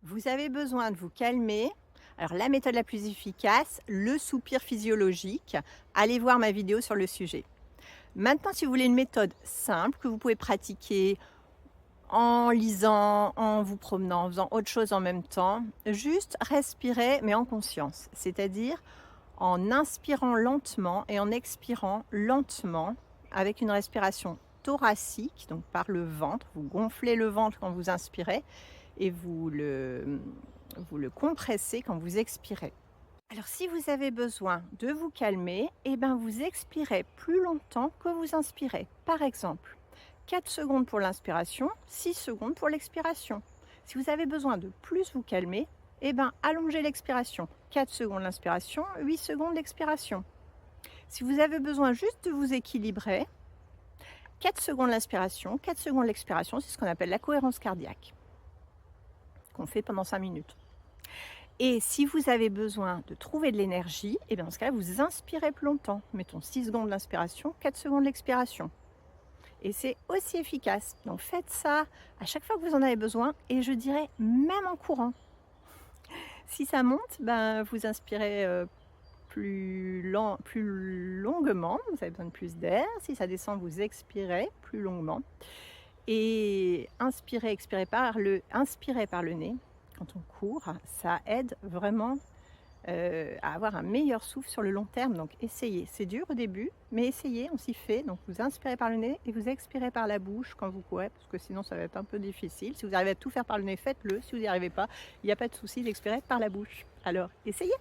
Vous avez besoin de vous calmer. Alors la méthode la plus efficace, le soupir physiologique. Allez voir ma vidéo sur le sujet. Maintenant, si vous voulez une méthode simple que vous pouvez pratiquer en lisant, en vous promenant, en faisant autre chose en même temps, juste respirez mais en conscience. C'est-à-dire en inspirant lentement et en expirant lentement avec une respiration thoracique, donc par le ventre. Vous gonflez le ventre quand vous inspirez et vous le compressez quand vous expirez. Alors si vous avez besoin de vous calmer, vous expirez plus longtemps que vous inspirez. Par exemple, 4 secondes pour l'inspiration, 6 secondes pour l'expiration. Si vous avez besoin de plus vous calmer, allongez l'expiration. 4 secondes l'inspiration, 8 secondes l'expiration. Si vous avez besoin juste de vous équilibrer, 4 secondes l'inspiration, 4 secondes l'expiration, c'est ce qu'on appelle la cohérence cardiaque, qu'on fait pendant 5 minutes. Et si vous avez besoin de trouver de l'énergie, dans ce cas-là, vous inspirez plus longtemps. Mettons 6 secondes l'inspiration, 4 secondes l'expiration. Et c'est aussi efficace. Donc faites ça à chaque fois que vous en avez besoin et je dirais même en courant. Si ça monte, vous inspirez plus longuement, vous avez besoin de plus d'air. Si ça descend, vous expirez plus longuement. Et inspirez par le nez. Quand on court, ça aide vraiment à avoir un meilleur souffle sur le long terme. Donc essayez, c'est dur au début, mais essayez, on s'y fait. Donc vous inspirez par le nez et vous expirez par la bouche quand vous courez, parce que sinon ça va être un peu difficile. Si vous arrivez à tout faire par le nez, faites-le. Si vous n'y arrivez pas, il n'y a pas de souci d'expirer par la bouche. Alors essayez.